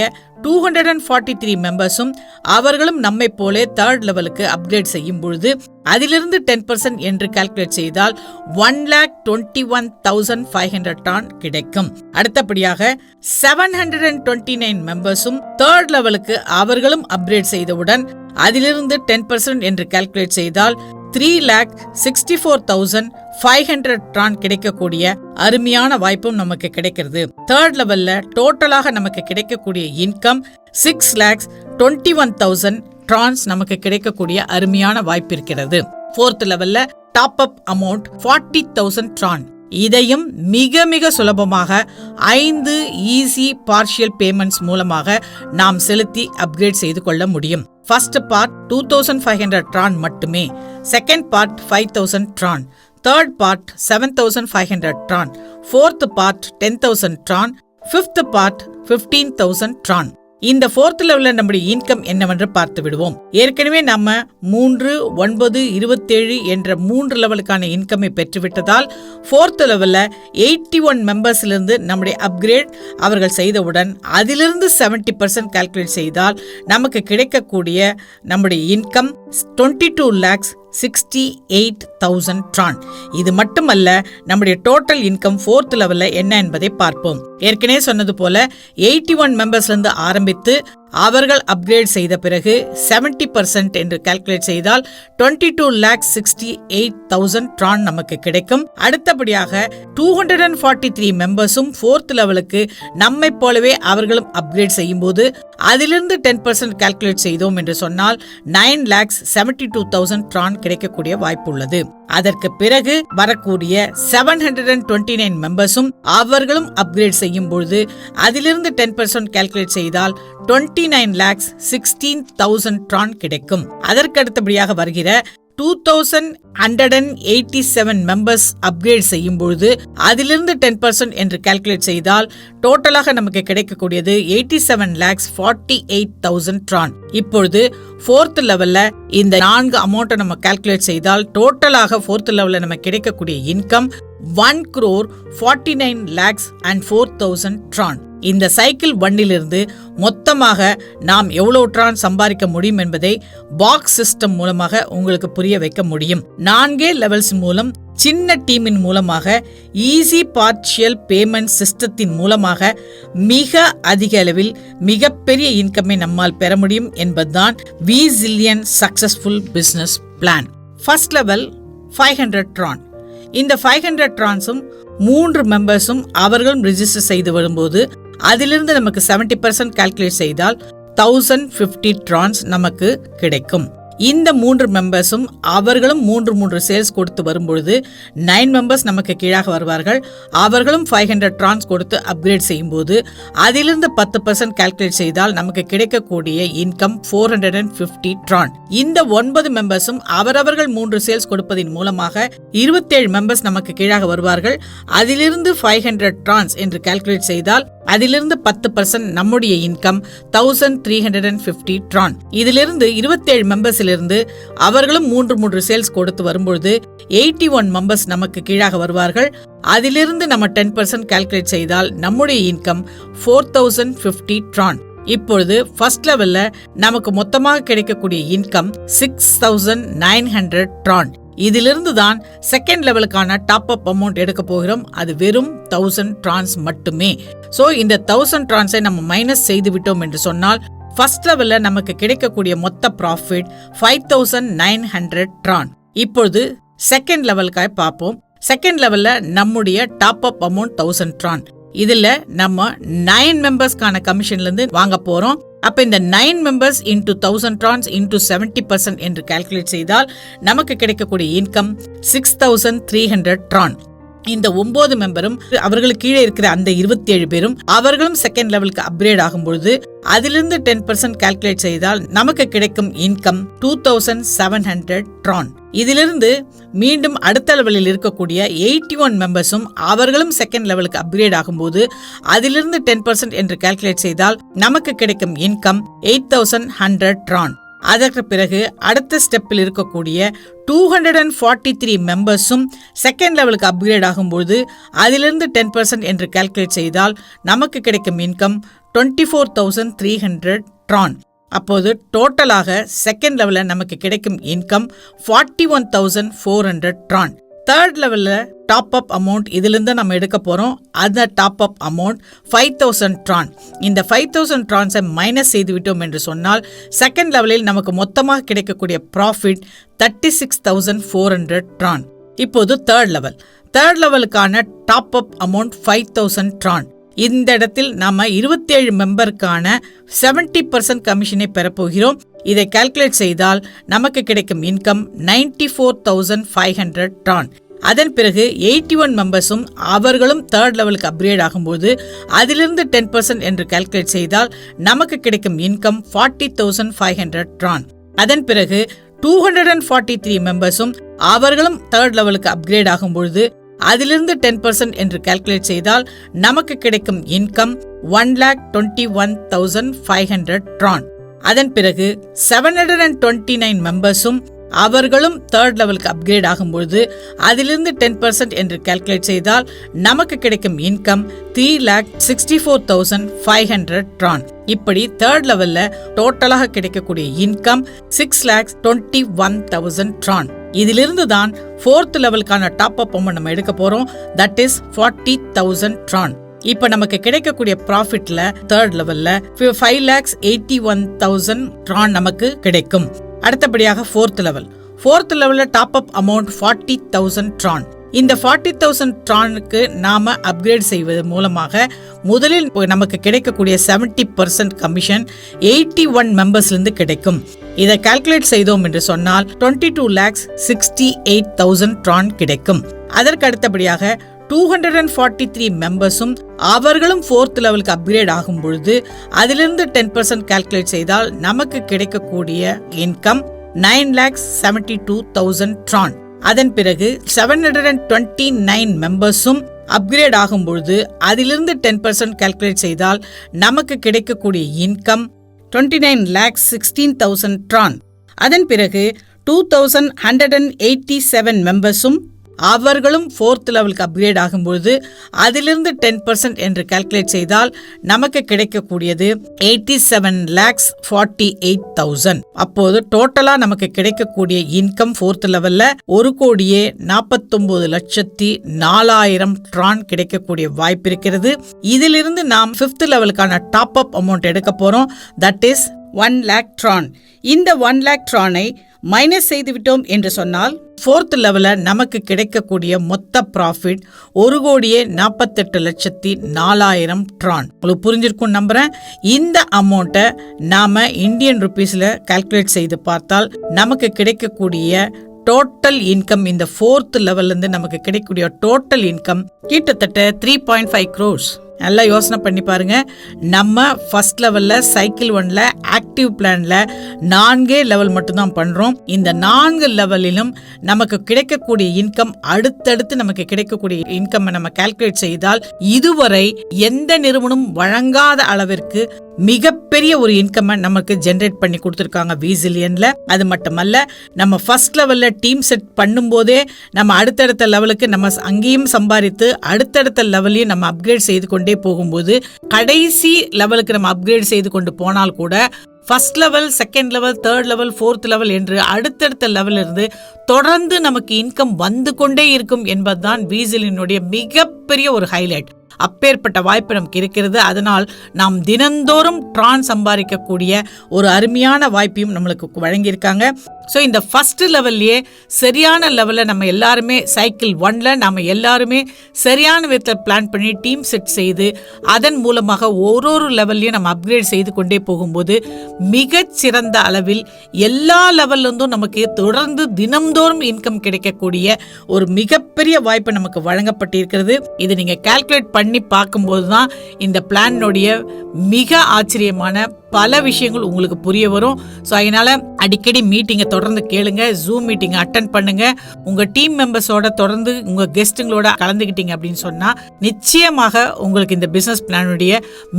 243 மெம்பர்ஸும் அவர்களும் நம்மை போல தேர்ட் லெவலுக்கு அப்கிரேட் செய்யும் பொழுது அதிலிருந்து 10% என்று கால்குலேட் செய்தால் 1,21,500 டான் கிடைக்கும். அடுத்தபடியாக 729 மெம்பர்ஸும் தேர்ட் லெவலுக்கு அவர்களும் அப்கிரேட் செய்தவுடன் அதிலிருந்து 10% என்று கால்குலேட் செய்தால் 3,64,500 டான் கிடைக்கக்கூடிய அருமையான வாய்ப்பும் நமக்கு கிடைக்கிறது. தேர்ட் லெவல்ல டோட்டலாக நமக்கு கிடைக்கக்கூடிய இன்கம் 6,21,000 ட்ரான்ஸ் நமக்கு கிடைக்கக்கூடிய அருமையான வாய்ப்பு இருக்கிறது. ஃபோர்த் லெவல்ல டாப் அப் அமௌண்ட் 40,000 ட்ரான். இதையும் மிக மிக சுலபமாக 5 ஈஸி பார்ஷியல் பேமெண்ட்ஸ் மூலமாக நாம் செலுத்தி அப்கிரேட் செய்து கொள்ள முடியும். ஃபர்ஸ்ட் பார்ட் 2,500 ட்ரான் மட்டுமே, second part 5,000 Tron, third part 7,500 Tron, fourth part 10,000 Tron, fifth part 15,000 Tron. இந்த 4th லெவல்ல நம்முடைய இன்கம் என்னவென்று பார்த்து விடுவோம். ஏற்கனவே நம்ம 3, 9, 27 என்ற 3 லெவலுக்கான இன்கமை பெற்றுவிட்டதால் 4th லெவல்ல 81 மெம்பர்ஸ்லிருந்து நம்முடைய அப்கிரேட் அவர்கள் செய்தவுடன் அதிலிருந்து 70% கால்குலேட் செய்தால் நமக்கு கிடைக்கக்கூடிய நம்முடைய இன்கம் 22,68,000 ட்ரான். இது மட்டுமல்ல, நம்முடைய டோட்டல் இன்கம் 4th லெவல்ல என்ன என்பதை பார்ப்போம். ஏற்கனவே சொன்னது போல 81 மெம்பர்ஸ்ல இருந்து ஆரம்பித்து அவர்கள் அப்கிரேட் செய்த பிறகு 70% என்று கால்குலேட் செய்தால் 22,68,000 ட்ரான் நமக்கு கிடைக்கும். அடுத்தபடியாக 243 மெம்பர்ஸும் 4th லெவலுக்கு நம்மை போலவே அவர்களும் அப்கிரேட் செய்யும் போது அதிலிருந்து 10% கால்குலேட் செய்தோம் என்று சொன்னால் 9,72,000 ட்ரான் கிடைக்கக்கூடிய வாய்ப்பு உள்ளது. அதற்கு பிறகு வரக்கூடிய 729 மெம்பர்ஸும் அவர்களும் அப்கிரேட் செய்யும் பொழுது அதிலிருந்து 10% கால்குலேட் செய்தால் 29,16,000 ட்ரான் கிடைக்கும். அதற்கு அடுத்தபடியாக வருகிற 2,187 மெம்பர்ஸ் அப்கிரேட் செய்யும் பொழுது அதிலிருந்து 10% என்று கால்குலேட் செய்தால் டோட்டலாக நமக்கு கிடைக்கக்கூடியது 87,48,000 ட்ரான். இப்பொழுது 4th லெவல்ல இந்த 4 அமௌண்ட்டை நம்ம கால்குலேட் செய்தால் டோட்டலாக 4th லெவல்ல நமக்கு கிடைக்கக்கூடிய இன்கம் 1,49,04,000 ட்ரான். இந்த சைக்கிள் 1லிருந்து மொத்தமாக நாம் எவ்வளவு ட்ரான் சம்பாதிக்க முடியும் என்பதை பாக்ஸ் சிஸ்டம் மூலமாக உங்களுக்கு புரிய வைக்க முடியும். 4 லெவல்ஸ் மூலம் சின்ன டீமின் மூலமாக ஈஸி பார்ஷியல் பேமெண்ட் சிஸ்டத்தின் மூலமாக மிக அதிக அளவில் மிகப்பெரிய இன்கமை நம்மால் பெற முடியும் என்பதுதான் V Zillion successful business plan. First level 500 Tron. இந்த 500 ட்ரான்ஸும் 3 மெம்பர்ஸும் அவர்களும் ரிஜிஸ்டர் செய்து வரும்போது அதிலிருந்து நமக்கு 70% கால்குலேட் செய்தால் 1050 ட்ரான்ஸ் நமக்கு கிடைக்கும். இந்த 3 மெம்பர்ஸும் அவர்களும் 3 சேல்ஸ் கொடுத்து வரும்பொழுது 9 மெம்பர்ஸ் நமக்கு கீழாக வருவார்கள். அவர்களும் 500 ட்ரான்ஸ் கொடுத்து அப்கிரேட் செய்யும் போது அதிலிருந்து 10% கால்குலேட் செய்தால் நமக்கு கிடைக்கக்கூடிய இன்கம் 450 ட்ரான். இந்த 9 மெம்பர்ஸும் அவரவர்கள் 3 சேல்ஸ் கொடுப்பதின் மூலமாக 27 மெம்பர்ஸ் நமக்கு கீழாக வருவார்கள். அதிலிருந்து 500 ட்ரான்ஸ் என்று கால்குலேட் செய்தால் அதிலிருந்து 10% நம்முடைய இன்கம் 1350 ட்ரான். இதிலிருந்து 27 மெம்பர்ஸிலிருந்து அவர்களும் 3 சேல்ஸ் கொடுத்து வரும்பொழுது 81 மெம்பர்ஸ் நமக்கு கீழாக வருவார்கள். அதிலிருந்து நம்ம 10% கால்குலேட் செய்தால் நம்முடைய இன்கம் 4050 ட்ரான். இப்பொழுது ஃபர்ஸ்ட் லெவல்ல நமக்கு மொத்தமாக கிடைக்கக்கூடிய இன்கம் 6900 ட்ரான். இதிலிருந்து தான் செகண்ட் லெவலுக்கான டாப் அப் அமௌண்ட் எடுக்க போகிறோம். அது வெறும் 1000 ட்ரான்ஸ் மட்டுமே. சோ இந்த 1000 ட்ரான்ஸை நம்ம மைனஸ் செய்து விட்டோம் என்று சொன்னால் ஃபர்ஸ்ட் லெவல்ல நமக்கு கிடைக்கக்கூடிய மொத்த ப்ராஃபிட் 5900 ட்ரான். இப்பொழுது செகண்ட் லெவலுக்காக பார்ப்போம். செகண்ட் லெவல்ல நம்முடைய டாப் அப் அமௌண்ட் 1000 ட்ரான். இதுல நம்ம 9 மெம்பர்ஸ்க்கான கமிஷன்ல இருந்து வாங்க போறோம். அப்ப இந்த 9 மெம்பர்ஸ் இன்டு 1000 ட்ரான்ஸ் இன்டு 70% என்று கால்குலேட் செய்தால் நமக்கு கிடைக்கக்கூடிய இன்கம் 6300 ட்ரான். இந்த 9 மெம்பரும் அவர்களுக்கு கீழே இருக்கிற அந்த 27 பேரும் அவர்களும் செகண்ட் லெவலுக்கு அப்கிரேட் ஆகும் பொழுது அதிலிருந்து 10% கால்குலேட் செய்தால் நமக்கு கிடைக்கும் இன்கம் 2700 ட்ரான். இதிலிருந்து மீண்டும் அடுத்த லெவலில் இருக்கக்கூடிய 81 மெம்பர்ஸும் அவர்களும் செகண்ட் லெவலுக்கு அப்கிரேட் ஆகும்போது அதிலிருந்து 10% என்று கால்குலேட் செய்தால் நமக்கு கிடைக்கும் இன்கம் 8100 ட்ரான். அதற்கு பிறகு அடுத்த ஸ்டெப்பில் இருக்கக்கூடிய 243 மெம்பர்ஸும் செகண்ட் லெவலுக்கு அப்கிரேட் ஆகும்போது அதிலிருந்து 10% என்று கால்குலேட் செய்தால் நமக்கு கிடைக்கும் இன்கம் 24300 ட்ரான். அப்போது டோட்டலாக செகண்ட் லெவல்ல நமக்கு கிடைக்கும் இன்கம் 41400 ட்ரான். தேர்ட் லெவல்ல டாப் அப் அமௌண்ட் இதிலிருந்து நம்ம எடுக்க போறோம். அந்த டாப் அப் அமௌண்ட் 5000 ட்ரான். இந்த 5000 ட்ரான்ஸை மைனஸ் செய்து விட்டோம் என்று சொன்னால் செகண்ட் லெவலில் நமக்கு மொத்தமாக கிடைக்கக்கூடிய ப்ராஃபிட் 36400 ட்ரான். இப்போது தேர்ட் லெவலுக்கான டாப் அப் அமௌண்ட் 5000 ட்ரான். இந்த இடத்தில் நாம 27 மெம்பருக்கான 70% கமிஷனை பெறப்போகிறோம். இதை கால்குலேட் செய்தால் நமக்கு கிடைக்கும் இன்கம் 94,500 ட்ரான். அதன் பிறகு 81 மெம்பர்ஸும் அவர்களும் தேர்ட் லெவலுக்கு அப்கிரேட் ஆகும்போது அதிலிருந்து 10% என்று கால்குலேட் செய்தால் நமக்கு கிடைக்கும் இன்கம் 40,500 ட்ரான். அதன் பிறகு 243 மெம்பர்ஸும் அவர்களும் தேர்ட் லெவலுக்கு அப்கிரேட் ஆகும்பொழுது அதிலிருந்து 10% என்று கால்குலேட் செய்தால் நமக்கு கிடைக்கும் இன்கம் 1,21,500 ட்ரான். அதன் பிறகு 729 மெம்பர்ஸும் அவர்களும் தேர்ட் லெவலுக்கு அப்கிரேட் ஆகும்பொழுது அதிலிருந்து 10% என்று கால்குலேட் செய்தால் நமக்கு கிடைக்கும் இன்கம் 3,64,500 ட்ரான். இப்படி தேர்ட் லெவல்ல டோட்டலாக கிடைக்கக்கூடிய இன்கம் 6,21,000 ட்ரான். இதிலிருந்து தான் ஃபோர்த் லெவலுக்கான டாப் அப் அமௌண்ட் நம்ம எடுக்க போறோம். That is 40,000 Tron. இப்ப நமக்கு கிடைக்கக்கூடிய ப்ராஃபிட்ல தேர்ட் லெவல்ல 5,81,000 ட்ரான் நமக்கு கிடைக்கும். அடுத்தபடியாக ஃபோர்த் லெவல்ல டாப் அப் அமௌண்ட் 40,000 ட்ரான். இந்த 40,000 ட்ரானுக்கு நாம அப்கிரேட் செய்வது மூலமாக முதலில் நமக்கு கிடைக்கக்கூடிய 70% கமிஷன் 81 மெம்பர்ஸ்ல இருந்து கிடைக்கும். இதை கால்குலேட் செய்தோம் என்று சொன்னால் 22,68,000 ட்ரான் கிடைக்கும். அதற்கு அடுத்தபடியாக 243 மெம்பர்ஸும் அவர்களும் ஃபோர்த் லெவலுக்கு அப்கிரேட் ஆகும் பொழுது அதிலிருந்து 10% கால்குலேட் செய்தால் நமக்கு கிடைக்கக்கூடிய இன்கம் 9,72,000 ட்ரான். அதன் பிறகு 729 மெம்பர்ஸும் அப்கிரேட் ஆகும் பொழுது அதிலிருந்து 10% கால்குலேட் செய்தால் நமக்கு கிடைக்கக்கூடிய இன்கம் 29,16,000 ட்ரான். அதன் பிறகு 2,187 மெம்பர்ஸும் அவர்களும் ஃபோர்த் லெவலுக்கு அப்கிரேட் ஆகும்பொழுது அதிலிருந்து 10% என்று கால்குலேட் செய்தால் நமக்கு கிடைக்கக்கூடியது 87,48,000. அப்போது டோட்டலா நமக்கு கிடைக்கக்கூடிய இன்கம் ஃபோர்த் லெவல்ல 1,49,04,000 ட்ரான் கிடைக்கக்கூடிய வாய்ப்பு இருக்கிறது. இதிலிருந்து நாம் ஃபிஃப்த் லெவலுக்கான டாப் அப் அமௌண்ட் எடுக்க போறோம். That is 1 lakh Tron. இந்த 1 lakh ட்ரானை மைனஸ் செய்து விட்டோம் என்று சொன்னால் ஃபோர்த் லெவல்ல நமக்கு கிடைக்கக்கூடிய மொத்த ப்ராஃபிட் 1,48,04,000 ட்ரான். உங்களுக்கு புரிஞ்சிருக்கும் நம்புறேன். இந்த அமௌண்ட்டை நாம இந்தியன் ருபீஸ்ல கால்குலேட் செய்து பார்த்தால் நமக்கு கிடைக்கக்கூடிய டோட்டல் இன்கம் இந்த ஃபோர்த் லெவல்ல இருந்து நமக்கு கிடைக்கக்கூடிய டோட்டல் இன்கம் கிட்டத்தட்ட 3.5 crores. நல்லா யோசனை பண்ணி பாருங்க. நம்ம ஃபர்ஸ்ட் லெவல்ல சைக்கிள் 1ல ஆக்டிவ் பிளான்ல 4 லெவல் மட்டும்தான் பண்றோம். இந்த 4 லெவலிலும் நமக்கு கிடைக்கக்கூடிய இன்கம் அடுத்தடுத்து நமக்கு கிடைக்கக்கூடிய இன்கம் நம்ம கால்குலேட் செய்தால் இதுவரை எந்த நிறுவனம் வழங்காத அளவிற்கு மிகப்பெரிய ஒரு இன்கம் நமக்கு ஜெனரேட் பண்ணி கொடுத்துருக்காங்க விசிலியன்ல. அது மட்டுமல்ல, நம்ம ஃபர்ஸ்ட் லெவல்ல டீம் செட் பண்ணும் போதே நம்ம அடுத்தடுத்த லெவலுக்கு நம்ம அங்கேயும் சம்பாதித்து அடுத்தடுத்த லெவலையும் நம்ம அப்கிரேட் செய்து கொண்டே போகும்போது கடைசி லெவலுக்கு நம்ம அப்கிரேட் செய்து கொண்டு போனால் கூட first level, second level, third level, fourth level என்று அடுத்தடுத்த லெவல் இருந்து தொடர்ந்து நமக்கு இன்கம் வந்து கொண்டே இருக்கும் என்பதுதான் விசிலினுடைய மிகப்பெரிய ஒரு ஹைலைட். அப்பேற்பட்ட வாய்ப்பு நமக்கு இருக்கிறது. அதனால் நாம் தினந்தோறும் ட்ரான் சம்பாதிக்கக்கூடிய ஒரு அருமையான வாய்ப்பையும் நம்மளுக்கு வழங்கியிருக்காங்க. ஸோ இந்த ஃபர்ஸ்ட் லெவல்லையே சரியான லெவலில் நம்ம எல்லாருமே சைக்கிள் 1ல நம்ம எல்லாருமே சரியான விதத்தில் பிளான் பண்ணி டீம் செட் செய்து அதன் மூலமாக ஒரு லெவல்லையும் நம்ம அப்கிரேட் செய்து கொண்டே போகும்போது மிகச்சிறந்த அளவில் எல்லா லெவல்லிருந்தும் நமக்கு தொடர்ந்து தினம்தோறும் இன்கம் கிடைக்கக்கூடிய ஒரு மிகப்பெரிய வாய்ப்பு நமக்கு வழங்கப்பட்டிருக்கிறது. இது நீங்கள் கால்குலேட் பண்ணி பார்க்கும்போது தான் இந்த பிளானுடைய மிக ஆச்சரியமான பல விஷயங்கள் உங்களுக்கு புரிய வரும். ஸோ அதனால அடிக்கடி மீட்டிங்கை தொடர்ந்து கேளுங்க, ஜூம் மீட்டிங் அட்டன் பண்ணுங்க. உங்க டீம் மெம்பர்ஸோட தொடர்ந்து உங்க கெஸ்ட்டுங்களோட கலந்துக்கிட்டீங்க அப்படின்னு சொன்னா நிச்சயமாக உங்களுக்கு இந்த பிசினஸ் பிளானுடைய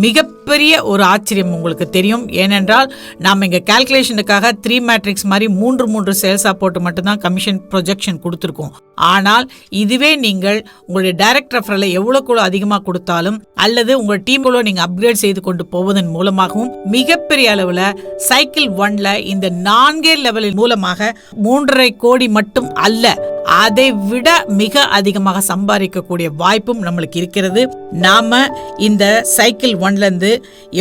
மிகப்பெரிய ஒரு ஆச்சரியம் உங்களுக்கு தெரியும். ஏனென்றால் நாம் இங்க கால்குலேஷனுக்காக 3 மேட்ரிக்ஸ் மாதிரி 3 சேல்ஸா போட்டு மட்டும்தான் கமிஷன் ப்ரொஜெக்ஷன் கொடுத்துருக்கோம். ஆனால் இதுவே நீங்கள் உங்களுடைய டைரக்ட் ரெஃபரலை எவ்வளோக்குள்ள அதிகமாக கொடுத்தாலும் அல்லது உங்கள் டீம்களோ நீங்கள் அப்கிரேட் செய்து கொண்டு போவதன் மூலமாகவும் மிகப்பெரிய அளவில் சைக்கிள் 1ல இந்த 4 லெவலின் மூலமாக 3.5 கோடி மட்டும் அல்ல, அதை விட மிக அதிகமாக சம்பாதிக்கக்கூடிய வாய்ப்பும் நம்மளுக்கு இருக்கிறது. நாம இந்த சைக்கிள் 1ல இருந்து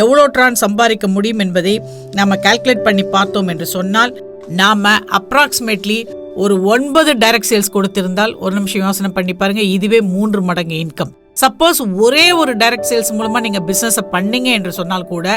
எவ்வளோ ட்ரான் சம்பாதிக்க முடியும் என்பதை நாம கால்குலேட் பண்ணி பார்த்தோம் என்று சொன்னால் நாம அப்ராக்சிமேட்லி ஒரு 9 டைரக்ட் சேல்ஸ் கொடுத்திருந்தால் ஒரு நிமிஷம் யோசனை பண்ணி பாருங்க, இதுவே 3 மடங்கு இன்கம். சப்போஸ் ஒரே ஒரு டைரக்ட் சேல்ஸ் மூலமா நீங்க பிசினஸ் பண்ணீங்க என்று சொன்னால் கூட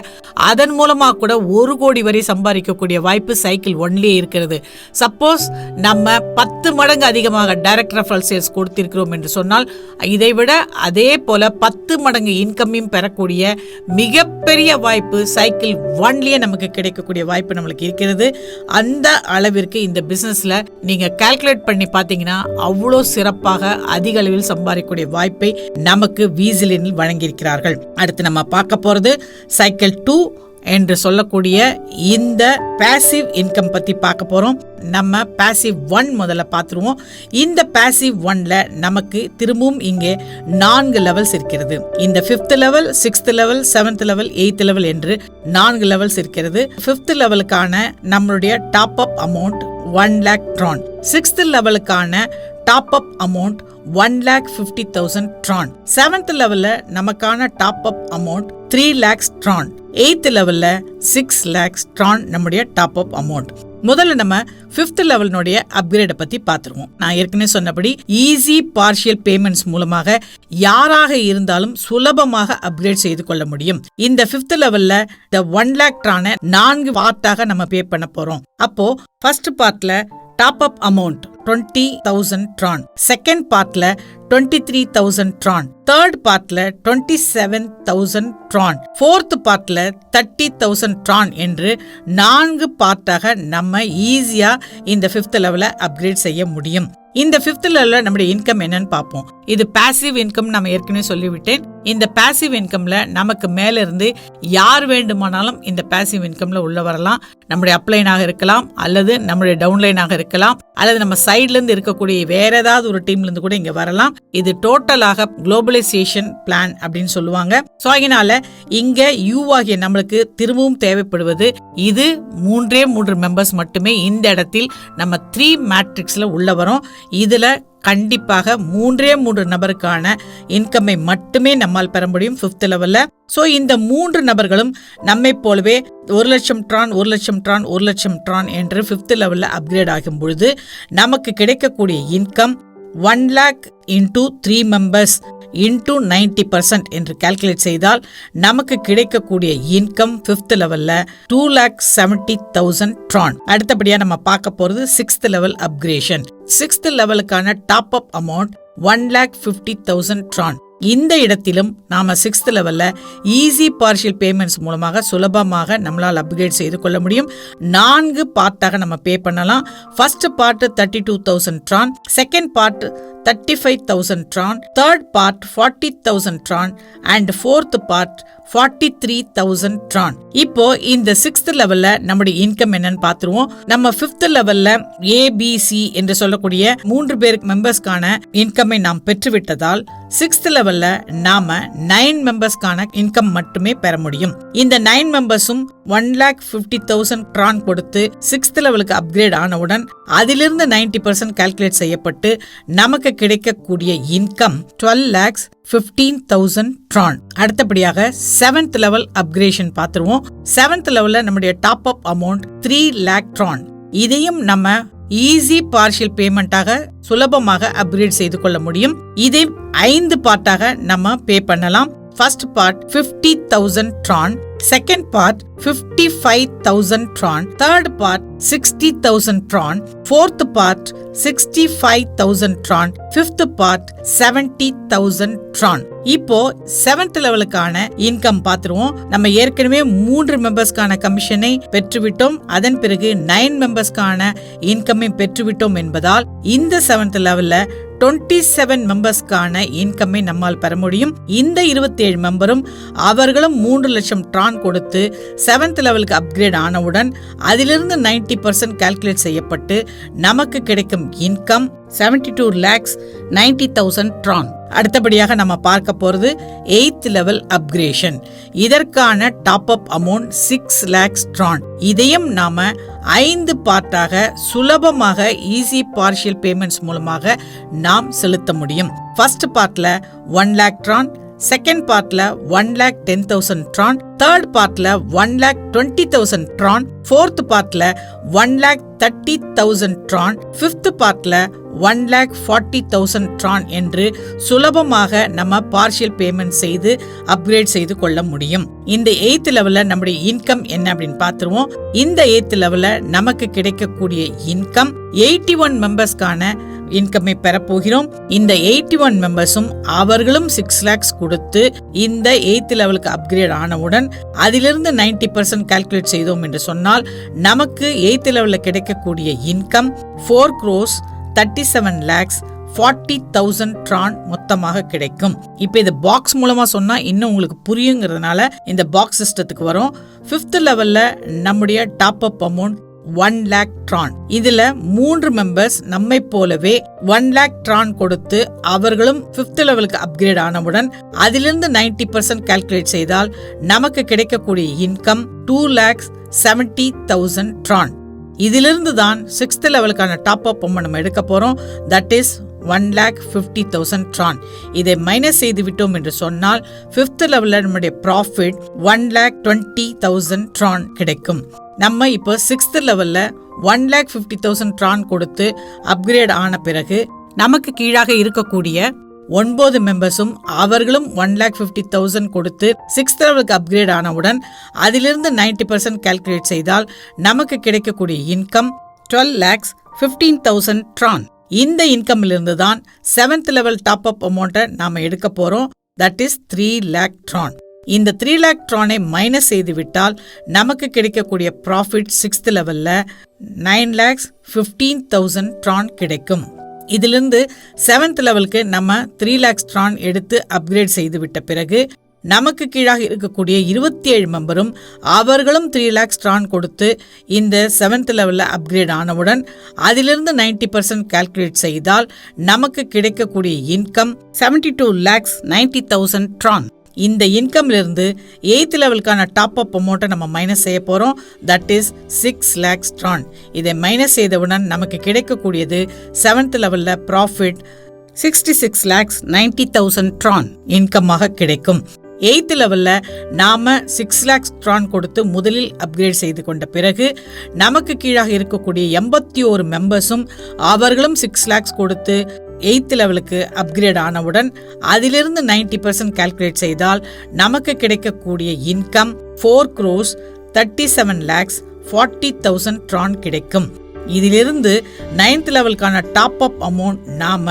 அதன் மூலமா கூட 1 கோடி வரை சம்பாதிக்கக்கூடிய வாய்ப்பு சைக்கிள் 1லயே இருக்கிறது. சப்போஸ் நம்ம 10 மடங்கு அதிகமாக டைரக்ட் ரெஃபரல் சேல்ஸ் கொடுத்திருக்கிறோம் என்று சொன்னால் இதைவிட அதே போல 10 மடங்கு இன்கமையும் பெறக்கூடிய மிகப்பெரிய வாய்ப்பு சைக்கிள் 1லயே நமக்கு கிடைக்கக்கூடிய வாய்ப்பு நம்மளுக்கு இருக்கிறது. அந்த அளவிற்கு இந்த பிசினஸ்ல நீங்க கால்குலேட் பண்ணி பாத்தீங்கன்னா அவ்வளோ சிறப்பாக அதிக அளவில் சம்பாதிக்கக்கூடிய வாய்ப்பை நமக்கு விசிலியனில் வழங்கியிருக்கிறார்கள். அடுத்து நம்ம பார்க்க போறது சைக்கிள் 2 என்று சொல்லக்கூடிய இந்த பாசிவ் இன்கம் பத்தி பார்க்க போறோம். நம்ம பாசிவ் 1 முதல்ல பார்த்துருவோம். இந்த பாசிவ் 1ல நமக்கு திரும்பவும் இங்கே 4 லெவல்ஸ் இருக்கிறது. இந்த 5th level, 6th level, 7th level, 8th level என்று 4 லெவல்ஸ் இருக்கிறது. 5th லெவலுக்கான நம்மளுடைய top up amount 1 lakh tron. 6th லெவலுக்கான top up amount 1,50,000 tron. 7th லெவல்ல நமக்கான top up amount 3 lakhs tron. 8th லெவல்ல 6 lakhs tron நம்முடைய டாப் அப் அமௌண்ட். முதல்ல நம்ம 5th லெவலினுடைய அப்கிரேட பத்தி பார்த்துருவோம். நான் ஏற்கனவே சொன்னபடி ஈஸி பார்ஷியல் பேமெண்ட்ஸ் மூலமாக யாராக இருந்தாலும் சுலபமாக அப்கிரேட் செய்து கொள்ள முடியும். இந்த 5th லெவல்ல இந்த 1 lakh tron 4 பார்ட்டாக நம்ம பே பண்ண போறோம். அப்போ ஃபர்ஸ்ட் பார்ட்ல top up amount 20,000 tron. Second பார்ட்ல 23,000 tron. தேர்ட் பார்ட்ல 27,000 tron. ஃபோர்த் பார்ட்ல 30,000 tron என்று 4 பார்ட்டாக நம்ம ஈஸியா இந்த 5th லெவல அப்கிரேட் செய்ய முடியும். இந்த 5th லெவல்ல நம்முடைய இன்கம் என்னன்னு பார்ப்போம். இது பாசிவ் இன்கம் நம்ம ஏற்கனவே சொல்லிவிட்டேன். இந்த பாசிவ் இன்கம்ல நமக்கு மேல இருந்து யார் வேண்டுமானாலும் இந்த பாசிவ் இன்கம்ல உள்ள வரலாம். நம்முடைய அப்லைனாக இருக்கலாம், அல்லது நம்முடைய டவுன்லைனாக இருக்கலாம், அல்லது நம்ம சைட்ல இருந்து இருக்கக்கூடிய வேற ஏதாவது ஒரு டீம்ல இருந்து கூட இங்க வரலாம். இது டோட்டலாக குளோபலைசேஷன் பிளான் அப்படின்னு சொல்லுவாங்க. சோ அதனால இங்க யூ ஆகிய நம்மளுக்கு திரும்பவும் தேவைப்படுவது இது 3 மெம்பர்ஸ் மட்டுமே. இந்த இடத்தில் நம்ம 3 மேட்ரிக்ஸ்ல உள்ள வரோம். இதுல கண்டிப்பாக 3 நபருக்கான இன்கம்மை மட்டுமே நம்மால் பெற முடியும் 5th லெவல்ல. சோ இந்த 3 நபர்களும் நம்மை போலவே 1,00,000 tron 1,00,000 tron 1,00,000 tron என்று 5th லெவல்ல அப்கிரேட் ஆகும் பொழுது நமக்கு கிடைக்கக்கூடிய income 1 lakh into 3 members into 90% என்று கால்குலேட் செய்தால் நமக்கு கிடைக்கக்கூடிய இன்கம் 5th லெவல்ல 2,70,000 tron. அடுத்தபடியா நம்ம பார்க்க போறது 6th லெவல் அப்கிரேஷன். 6th லெவலுக்கான டாப் அப் அமௌண்ட் 1,50,000 tron. இந்த இடத்திலும் நாம 6th லெவல்ல ஈஸி பார்ஷியல் பேமெண்ட்ஸ் மூலமாக சுலபமாக நம்மளால் அப்கிரேட் செய்து கொள்ள முடியும். 4 பார்ட்டாக நம்ம பே பண்ணலாம். First part 32,000 tron, second part 35,000 tron, third part 40,000 tron and fourth part 43,000 tron. இப்போ இந்த 6th லெவல்ல நம்முடைய இன்கம் என்னன்னு பாத்துருவோம். நம்ம 5th லெவல்ல ABC என்று சொல்லக்கூடிய 3 பேர் மெம்பர்ஸ்க்கான இன்கம்மை நாம் பெற்றுவிட்டதால் 6th லெவல்ல நாம 9 மெம்பர்ஸ்க்கான இன்கம் மட்டுமே பெற முடியும். இந்த 9 மெம்பர்ஸும் 1,50,000 tron கொடுத்து 6th லெவலுக்கு அப்கிரேட் ஆனவுடன் அதிலிருந்து 90% கால்குலேட் செய்யப்பட்டு நமக்கு கிடைக்கக்கூடிய இன்கம் 12,15,000 tron. அடுத்தபடியாக 7th லெவல் அப்கிரேஷன் பார்த்துருவோம். 7th லெவல்ல நம்முடைய top up amount 3 lakh tron. இதையும் நம்ம ஈஸி பார்ஷியல் பேமெண்டாக சுலபமாக அப்கிரேட் செய்து கொள்ள முடியும். இதை 5 பார்ட்டாக நம்ம பே பண்ணலாம். First part 50,000 tron, second part 55,000 tron, third part 60,000 tron, fourth part 65,000 tron, fifth part 70,000 tron. இப்போ 7th லெவலுக்கான இன்கம் பார்த்துருவோம். நம்ம ஏற்கனவே 3 மெம்பர்ஸ்க்கான கமிஷனை பெற்றுவிட்டோம். அதன் பிறகு 9 மெம்பர்ஸ்க்கான இன்கமை பெற்றுவிட்டோம் என்பதால் இந்த 7th லெவல்ல 27 மெம்பர்ஸ்க்கான இன்கம்மை நம்மால் பெற முடியும். இந்த 27 மெம்பரும் அவர்களும் 3 லட்சம் tron கொடுத்து 7th லெவலுக்கு அப்கிரேட் ஆனவுடன் அதிலிருந்து 90% கால்குலேட் செய்யப்பட்டு நமக்கு கிடைக்கும் இன்கம் 72,90,000 tron. அடுத்தபடியாக நம்ம பார்க்க போறது 8th லெவல் அப்கிரேஷன். இதற்கான top up amount 6 lakhs tron. இதையும் நாம 5 பார்ட்டாக சுலபமாக ஈஸி பார்ஷியல் பேமெண்ட்ஸ் மூலமாக நாம் செலுத்த முடியும். ஃபர்ஸ்ட் பார்ட்ல 1 lakh tron, செகண்ட் பார்ட்ல 1,10,000 tron, தேர்ட் பார்ட்ல 1,20,000 tron, ஃபோர்த் பார்ட்ல 1,30,000 tron, ஃபிஃப்த் பார்ட்ல 1,40,000 ட்ரான் என்று சுலபமாக நம்ம பார்ஷியல் பேமெண்ட் செய்து அப்கிரேட் செய்து கொள்ள முடியும். இந்த 8th லெவல்ல நம்முடைய இன்கம் என்ன அப்படின்னு பார்த்துருவோம். இந்த 8th லெவல்ல நமக்கு கிடைக்கக்கூடிய இன்கம் 81 மெம்பர்ஸ்க்கான இன்கமை பெறப்போகிறோம். இந்த 81 மெம்பர்ஸும் அவர்களும் 6 lakhs கொடுத்து இந்த 8th லெவலுக்கு அப்கிரேட் ஆனவுடன் அதிலிருந்து 90% கால்குலேட் செய்தோம் என்று சொன்னால் நமக்கு 8th லெவல்ல கிடைக்கக்கூடிய இன்கம் 4,37,40,000 ட்ரான் மொத்தமாக கிடைக்கும். இப்போ இது பாக்ஸ் மூலமா சொன்னா இன்னும் உங்களுக்கு புரியுங்கிறதுனால இந்த பாக்ஸ் சிஸ்டத்துக்கு வரும். 5th லெவல்ல நம்முடைய top up amount 1 lakh Tron. இதுல 3 மெம்பர்ஸ் நம்மை போலவே 1 lakh ட்ரான் கொடுத்து அவர்களும் 5th லெவலுக்கு அப்கிரேட் ஆனவுடன் அதிலிருந்து 90% கால்குலேட் செய்தால் நமக்கு கிடைக்கக்கூடிய இன்கம் 2,70,000 ட்ரான். இதிலிருந்து தான் 6th லெவலுக்கான டாப் அப் அமௌண்ட் நம்ம எடுக்க போறோம். That is 1,50,000 Tron. இதை மைனஸ் செய்து விட்டோம் என்று சொன்னால் 5th லெவல்ல நம்முடைய ப்ராஃபிட் 1,20,000 ட்ரான் கிடைக்கும். நம்ம இப்போ 6th லெவல்ல 1,50,000 ட்ரான் கொடுத்து அப்கிரேட் ஆன பிறகு நமக்கு கீழாக இருக்கக்கூடிய 9 மெம்பர்ஸும் அவர்களும் 1,50,000 கொடுத்து 6th லெவலுக்கு அப்கிரேட் ஆனவுடன் அதிலிருந்து 90% கால்குலேட் செய்தால் நமக்கு கிடைக்கக்கூடிய இன்கம் 12,15,000 ட்ரான். இந்த இன்கம்லிருந்து தான் 7th லெவல் டாப் அப் அமௌண்ட்டை நாம எடுக்க போறோம். That is 3 lakh Tron. இந்த 3 lakh ட்ரானை மைனஸ் செய்து விட்டால் நமக்கு கிடைக்கக்கூடிய ப்ராஃபிட் 6th லெவல்ல 9,15,000 ட்ரான் கிடைக்கும். இதிலிருந்து 7th லெவலுக்கு நம்ம 3 lakhs ட்ரான் எடுத்து அப்கிரேட் செய்து விட்ட பிறகு நமக்கு கீழாக இருக்கக்கூடிய 27 மெம்பரும் அவர்களும் 3 lakhs ட்ரான் கொடுத்து இந்த 7th லெவல்ல அப்கிரேட் ஆனவுடன் அதிலிருந்து 90% கால்குலேட் செய்தால் நமக்கு கிடைக்கக்கூடிய இன்கம் 72,90,000 ட்ரான். இந்த இன்கம்லிருந்து 8th லெவலுக்கான டாப் அப் அமௌண்ட்டை நம்ம மைனஸ் செய்ய போறோம். That is 6 lakhs Tron. இதை மைனஸ் செய்தவுடன் நமக்கு கிடைக்கக்கூடியது 7th லெவல்ல ப்ராஃபிட் 66,90,000 ட்ரான் இன்கமாக கிடைக்கும். 8th லெவல்ல நாம 6 lakhs ட்ரான் கொடுத்து முதலில் அப்கிரேட் செய்து கொண்ட பிறகு நமக்கு கீழாக இருக்கக்கூடிய 81 மெம்பர்ஸும் அவர்களும் 6 lakhs கொடுத்து 8th லெவலுக்கு அப்கிரேட் ஆனவுடன் அதிலிருந்து 90% கால்குலேட் செய்தால் நமக்கு கிடைக்கக்கூடிய இன்கம் 4,37,40,000 ட்ரான் கிடைக்கும். இதிலிருந்து 9th லெவலுக்கான டாப் அப் அமௌண்ட் நாம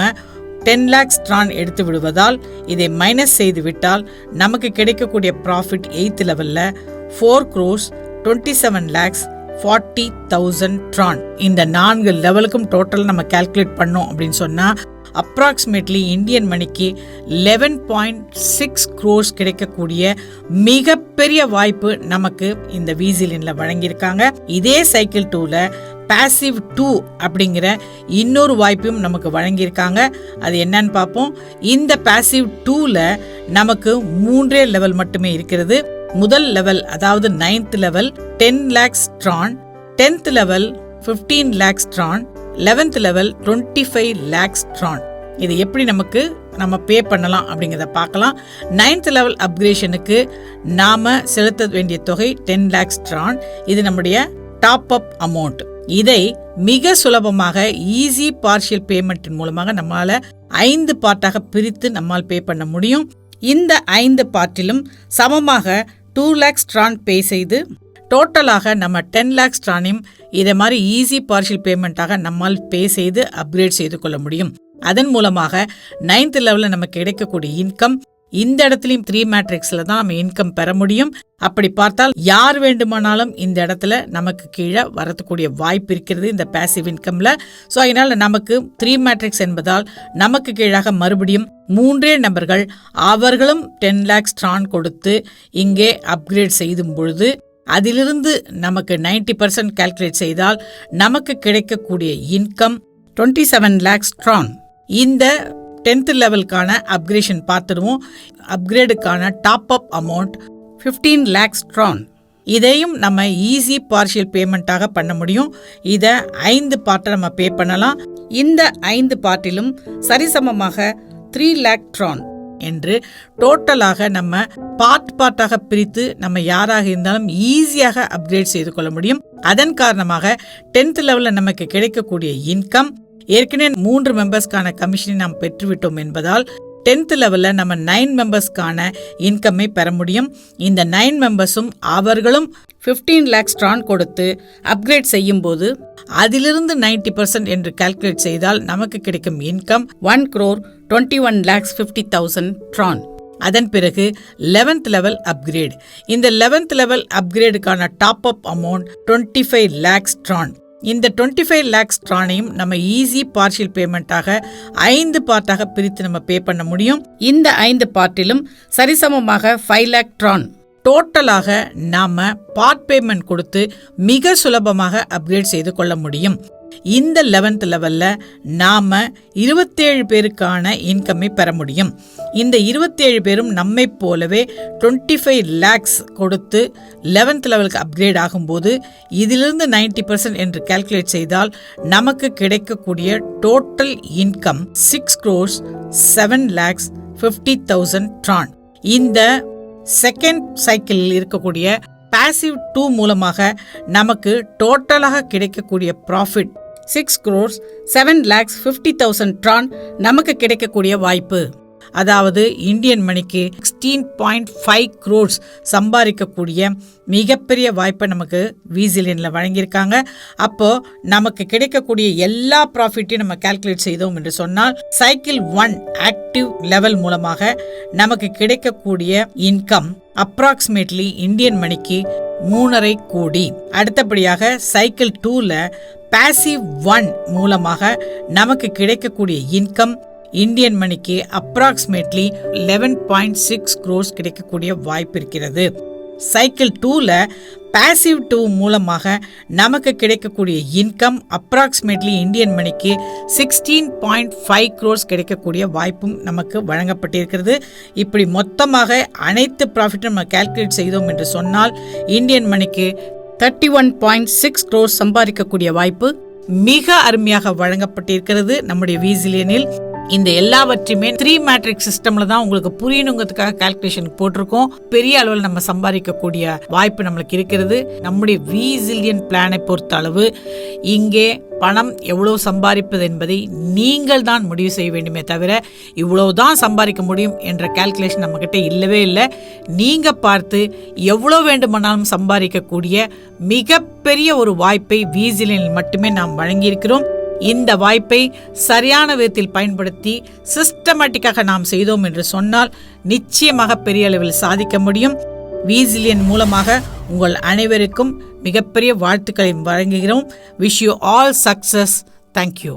10 lakhs ட்ரான் எடுத்து விடுவதால் இதை மைனஸ் செய்து விட்டால் நமக்கு கிடைக்கக்கூடிய ப்ராஃபிட் 8th லெவல்ல 4,27,40,000 ட்ரான். இந்த 4 லெவலுக்கும் டோட்டல் நம்ம கால்குலேட் பண்ணோம் அப்படின்னு சொன்னா அப்ராக்சிமேட்லி இந்தியன் மணிக்கு 11.6 crores கிடைக்கக்கூடிய மிகப்பெரிய வாய்ப்பு நமக்கு இந்த விசிலியன்ல வழங்கியிருக்காங்க. இதே சைக்கிள் 2ல பாசிவ் 2 அப்படிங்கிற இன்னொரு வாய்ப்பையும் நமக்கு வழங்கியிருக்காங்க. அது என்னன்னு பார்ப்போம். இந்த பாசிவ் 2ல நமக்கு 3 லெவல் மட்டுமே இருக்கிறது. முதல் லெவல் அதாவது 9th level 10 lakhs Tron, 10th level 15 lakhs Tron, 11th level 25 lakhs Tron. இது எப்படி நம்ம பே பண்ணலாம் அப்படிங்கிறத பார்க்கலாம். 9th லெவல் அப்கிரேஷனுக்கு நாம செலுத்த வேண்டிய தொகை 10 lakhs ட்ரான். இது நம்முடைய டாப் அப் அமௌண்ட். இதை மிக சுலபமாக ஈஸி பார்ஷியல் பேமெண்ட் மூலமாக நம்மால 5 பார்ட்டாக பிரித்து நம்மால் பே பண்ண முடியும். இந்த 5 பார்ட்டிலும் சமமாக 2 lakhs ட்ரான் பே செய்து டோட்டலாக நம்ம 10 lakhs ட்ரானையும் இதை மாதிரி ஈஸி பார்ஷியல் பேமெண்ட்டாக நம்மால் பே செய்து அப்கிரேட் செய்து கொள்ள முடியும். அதன் மூலமாக 9th லெவல்ல நமக்கு கிடைக்கக்கூடிய இன்கம் இந்த இடத்துலயும் 3 மேட்ரிக்ஸ்ல தான் நம்ம இன்கம் பெற முடியும். அப்படி பார்த்தால் யார் வேண்டுமானாலும் இந்த இடத்துல நமக்கு கீழே வரக்கூடிய வாய்ப்பு இருக்கிறது இந்த பாசிவ் இன்கம்ல. ஸோ அதனால நமக்கு 3 மேட்ரிக்ஸ் என்பதால் நமக்கு கீழாக மறுபடியும் 3 நபர்கள் அவர்களும் 10 lakhs ட்ரான் கொடுத்து இங்கே அப்கிரேட் செய்யும் பொழுது அதிலிருந்து நமக்கு 90% கால்குலேட் செய்தால் நமக்கு கிடைக்கக்கூடிய இன்கம் 27 lakhs ட்ரான். இந்த 10th லெவலுக்கான அப்கிரேஷன் பார்த்துடுவோம். அப்கிரேடுக்கான top up amount 15 lakhs tron. இதையும் நம்ம ஈஸி பார்ஷியல் பேமெண்ட்டாக பண்ண முடியும். இதை 5 பார்ட்டை நம்ம பே பண்ணலாம். இந்த 5 பார்ட்டிலும் சரிசமமாக 3 lakh ட்ரான் என்று டோட்டலாக நம்ம பார்ட்டாக பிரித்து நம்ம யாராக இருந்தாலும் ஈஸியாக அப்கிரேட் செய்து கொள்ள முடியும். அதன் காரணமாக 10th லெவல்ல நமக்கு கிடைக்கக்கூடிய இன்கம் ஏற்கனவே 3 மெம்பர்ஸ்க்கான கமிஷனை நாம் பெற்றுவிட்டோம் என்பதால் 10th லெவலில் நம்ம 9 மெம்பர்ஸ்க்கான இன்கம்மை பெற முடியும். இந்த 9 மெம்பர்ஸும் அவர்களும் 15 lakhs ட்ரான் கொடுத்து அப்கிரேட் செய்யும் போது அதிலிருந்து 90% என்று கால்குலேட் செய்தால் நமக்கு கிடைக்கும் இன்கம் 1,21,50,000 ட்ரான். அதன் பிறகு 11th லெவல் அப்கிரேட். இந்த 11th லெவல் அப்கிரேடுக்கான top up amount 25 lakhs tron. இந்த 25 lakhs ட்ரானையும் நம்ம ஈஸி பார்ஷியல் பேமெண்ட்டாக 5 பார்ட்டாக பிரித்து நம்ம பே பண்ண முடியும். இந்த 5 பார்ட்டிலும் சரிசமமாக 5 lakh ட்ரான். டோட்டலாக நாம பார்ட் பேமெண்ட் கொடுத்து மிக சுலபமாக அப்கிரேட் செய்து கொள்ள முடியும். இந்த 11th லெவல்ல நாம 27 பேருக்கான இன்கம்மை பெற முடியும். இந்த 27 பேரும் நம்மை போலவே 25 lakhs கொடுத்து 11th லெவலுக்கு அப்கிரேட் ஆகும்போது இதிலிருந்து 90% என்று கால்குலேட் செய்தால் நமக்கு கிடைக்கக்கூடிய டோட்டல் இன்கம் 6,07,50,000 ட்ரான். இந்த செகண்ட் சைக்கிளில் இருக்கக்கூடிய பாசிவ் 2 மூலமாக நமக்கு டோட்டலாக கிடைக்கக்கூடிய ப்ராஃபிட் 6,07,50,000 ட்ரான் நமக்கு கிடைக்கக்கூடிய வாய்ப்பு. அதாவது இந்தியன் மணிக்கு 16.5 crores சம்பாதிக்கக்கூடிய மிகப்பெரிய வாய்ப்பை நமக்கு விசிலியனில் வழங்கியிருக்காங்க. அப்போ நமக்கு கிடைக்கக்கூடிய எல்லா ப்ராஃபிட்டையும் நம்ம கால்குலேட் செய்தோம் என்று சொன்னால் சைக்கிள் 1 ஆக்டிவ் லெவல் மூலமாக நமக்கு கிடைக்கக்கூடிய இன்கம் அப்ராக்சிமேட்லி இந்தியன் மணிக்கு 3.5 கோடி. அடுத்தபடியாக சைக்கிள் 2ல பாசிவ் 1 மூலமாக நமக்கு கிடைக்கக்கூடிய இன்கம் இந்தியன் மணிக்கு அப்ராக்சிமேட்லி 11.6 crores கிடைக்கக்கூடிய வாய்ப்பு இருக்கிறது. சைக்கிள் 2ல பாசிவ் 2 மூலமாக நமக்கு கிடைக்கக்கூடிய இன்கம் அப்ராக்சிமேட்லி இந்தியன் மணிக்கு 16.5 crores கிடைக்கக்கூடிய வாய்ப்பும் நமக்கு வழங்கப்பட்டிருக்கிறது. இப்படி மொத்தமாக அனைத்து ப்ராஃபிட்டும் நம்ம கால்குலேட் செய்தோம் என்று சொன்னால் இந்தியன் மணிக்கு 31.6 crores சம்பாதிக்கக்கூடிய வாய்ப்பு மிக அருமையாக வழங்கப்பட்டிருக்கிறது நம்முடைய விசிலியனில். இந்த எல்லாவற்றையுமே 3 மேட்ரிக்ஸ் சிஸ்டம்ல தான் உங்களுக்கு புரியணுங்கிறதுக்காக கால்குலேஷன் போட்டிருக்கோம். பெரிய அளவில் நம்ம சம்பாதிக்கக்கூடிய வாய்ப்பு நம்மளுக்கு இருக்கிறது. நம்முடைய விசிலியன் பிளானை பொறுத்த அளவு இங்கே பணம் எவ்வளவு சம்பாதிப்பது என்பதை நீங்கள் தான் முடிவு செய்ய வேண்டுமே தவிர இவ்வளவுதான் சம்பாதிக்க முடியும் என்ற கால்குலேஷன் நம்ம கிட்ட இல்லவே இல்லை. நீங்க பார்த்து எவ்வளவு வேண்டுமானாலும் சம்பாதிக்கக்கூடிய மிகப்பெரிய ஒரு வாய்ப்பை விசிலியனில் மட்டுமே நாம் வழங்கியிருக்கிறோம். இந்த வாய்ப்பை சரியான விதத்தில் பயன்படுத்தி சிஸ்டமேட்டிக்காக நாம் செய்தோம் என்று சொன்னால் நிச்சயமாக பெரிய அளவில் சாதிக்க முடியும். விசிலியன் மூலமாக உங்கள் அனைவருக்கும் மிகப்பெரிய வாழ்த்துக்களை வழங்குகிறோம். Wish you all success. Thank you.